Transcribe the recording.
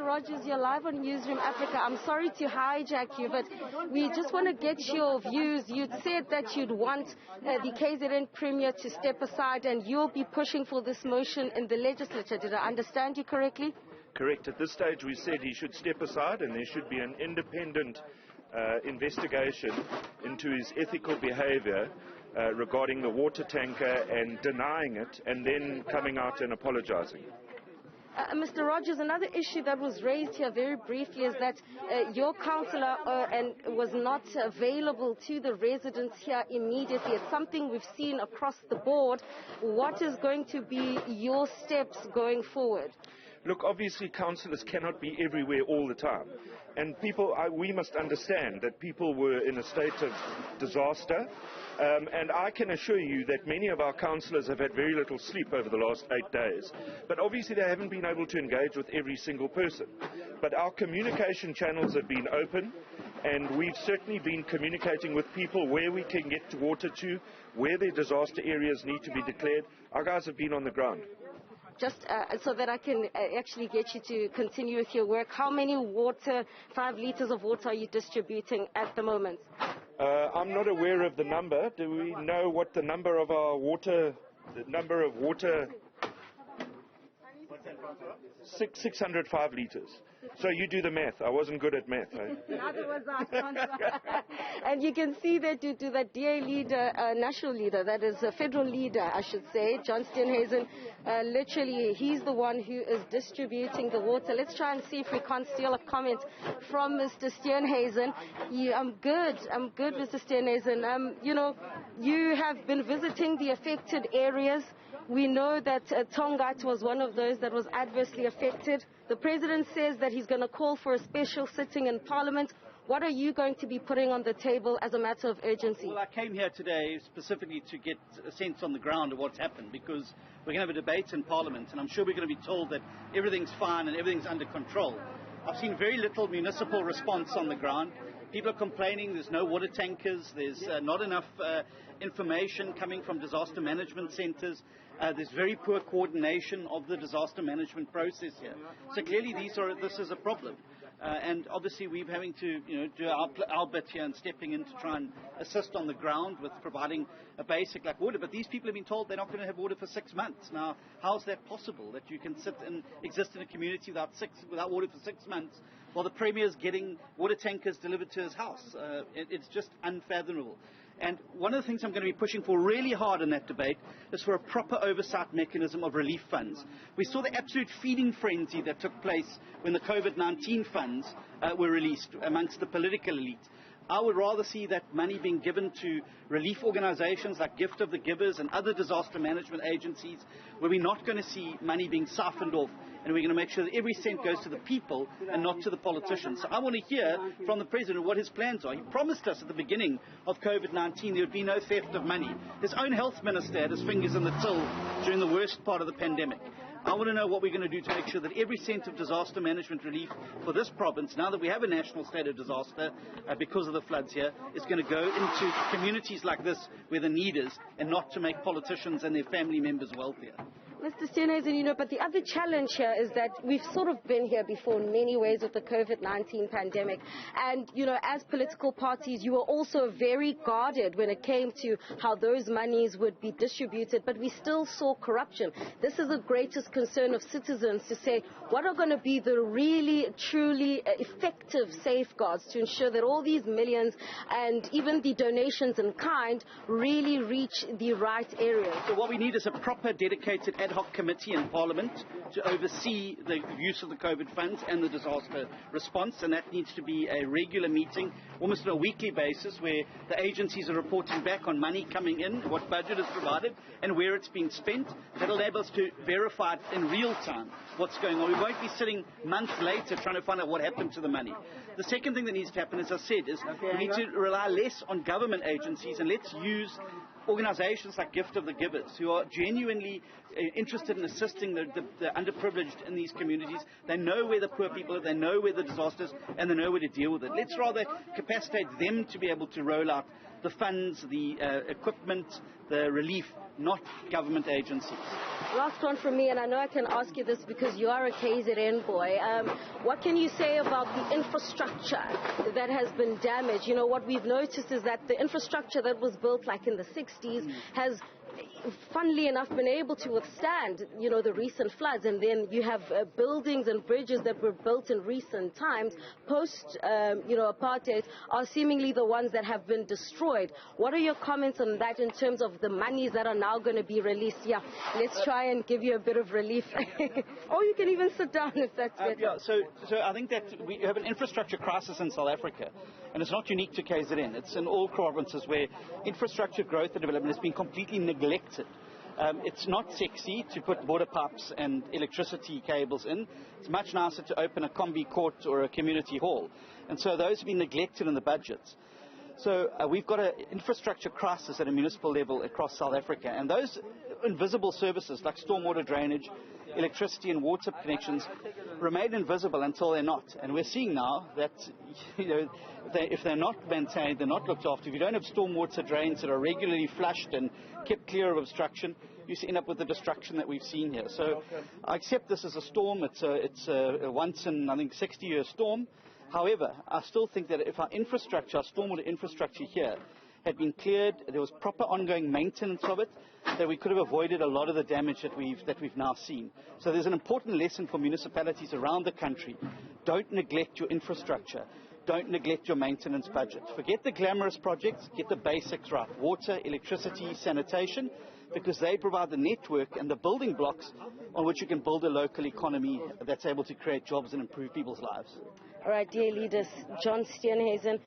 Rogers, you're live on Newzroom Afrika. I'm sorry to hijack you, but we just want to get your views. You'd said that you'd want the KZN Premier to step aside, and you'll be pushing for this motion in the legislature. Did I understand you correctly? Correct. At this stage, we said he should step aside and there should be an independent investigation into his ethical behavior regarding the water tanker and denying it and then coming out and apologizing. Mr. Rogers, another issue that was raised here very briefly is that your councillor was not available to the residents here immediately. It's something we've seen across the board. What is going to be your steps going forward? Look, obviously councillors cannot be everywhere all the time. And we must understand that people were in a state of disaster. And I can assure you that many of our councillors have had very little sleep over the last 8 days. But obviously they haven't been able to engage with every single person. But our communication channels have been open, and we've certainly been communicating with people where we can get water to, where their disaster areas need to be declared. Our guys have been on the ground. Just so that I can actually get you to continue with your work, how many 5 litres of water are you distributing at the moment? I'm not aware of the number. Do we know what the number of our water, 605 litres. So you do the math. I wasn't good at math. Neither was I. And you can see that due to that DA leader, national leader, that is a federal leader, I should say, John Steenhuisen, literally he's the one who is distributing the water. Let's try and see if we can't steal a comment from Mr. Steenhuisen. I'm good, Mr. Steenhuisen. You have been visiting the affected areas. We know that Tongaat was one of those that was adversely affected. The President says that he's going to call for a special sitting in Parliament. What are you going to be putting on the table as a matter of urgency? Well, I came here today specifically to get a sense on the ground of what's happened, because we're going to have a debate in Parliament, and I'm sure we're going to be told that everything's fine and everything's under control. I've seen very little municipal response on the ground. People are complaining there's no water tankers, there's not enough information coming from disaster management centres. There's very poor coordination of the disaster management process here. So clearly this is a problem. And obviously we're having to do our bit here and stepping in to try and assist on the ground with providing a basic like water. But these people have been told they're not going to have water for 6 months. Now, how's that possible, that you can exist in a community without water for 6 months while the Premier's getting water tankers delivered to his house? It's just unfathomable. And one of the things I'm going to be pushing for really hard in that debate is for a proper oversight mechanism of relief funds. We saw the absolute feeding frenzy that took place when the COVID-19 funds were released amongst the political elite. I would rather see that money being given to relief organizations like Gift of the Givers and other disaster management agencies, where we're not going to see money being siphoned off, and we're going to make sure that every cent goes to the people and not to the politicians. So I want to hear from the President what his plans are. He promised us at the beginning of COVID-19 there would be no theft of money. His own health minister had his fingers in the till during the worst part of the pandemic. I want to know what we're going to do to make sure that every cent of disaster management relief for this province, now that we have a national state of disaster because of the floods here, is going to go into communities like this where the need is, and not to make politicians and their family members wealthier. Mr. Steenhuisen, but the other challenge here is that we've sort of been here before in many ways with the COVID-19 pandemic. And, as political parties, you were also very guarded when it came to how those monies would be distributed, but we still saw corruption. This is the greatest concern of citizens, to say, what are going to be the really, truly effective safeguards to ensure that all these millions and even the donations in kind really reach the right areas? So what we need is a proper, dedicated ad hoc committee in Parliament to oversee the use of the COVID funds and the disaster response, and that needs to be a regular meeting, almost on a weekly basis, where the agencies are reporting back on money coming in, what budget is provided, and where it's being spent. That will enable us to verify it in real time what's going on. We won't be sitting months later trying to find out what happened to the money. The second thing that needs to happen, as I said, is we need to rely less on government agencies, and let's use organizations like Gift of the Givers, who are genuinely interested in assisting the underprivileged in these communities. They know where the poor people are, they know where the disasters, and they know where to deal with it. Let's rather capacitate them to be able to roll out the funds, the equipment, the relief, not government agencies. Last one from me, and I know I can ask you this because you are a KZN boy. What can you say about the infrastructure that has been damaged? You know, what we've noticed is that the infrastructure that was built like in the 60s has, funnily enough, been able to withstand, you know, the recent floods. And then you have buildings and bridges that were built in recent times, post, apartheid, are seemingly the ones that have been destroyed. What are your comments on that in terms of the monies that are now going to be released? Yeah, let's try and give you a bit of relief. Or you can even sit down if that's better. So I think that we have an infrastructure crisis in South Africa, and it's not unique to KZN. It's in all provinces where infrastructure growth and development has been completely neglected. It's not sexy to put water pipes and electricity cables in. It's much nicer to open a combi court or a community hall. And so those have been neglected in the budgets. So we've got an infrastructure crisis at a municipal level across South Africa. And those invisible services like stormwater drainage, electricity and water connections remain invisible until they're not. And we're seeing now that, if they're not maintained, they're not looked after, if you don't have stormwater drains that are regularly flushed and kept clear of obstruction, you end up with the destruction that we've seen here. So I accept this as a storm. It's a once in, 60-year storm. However, I still think that if our infrastructure, our stormwater infrastructure here, had been cleared, there was proper ongoing maintenance of it, that we could have avoided a lot of the damage that we've now seen. So there's an important lesson for municipalities around the country. Don't neglect your infrastructure. Don't neglect your maintenance budget. Forget the glamorous projects, get the basics right. Water, electricity, sanitation, because they provide the network and the building blocks on which you can build a local economy that's able to create jobs and improve people's lives. All right, dear leaders, John Steenhuisen.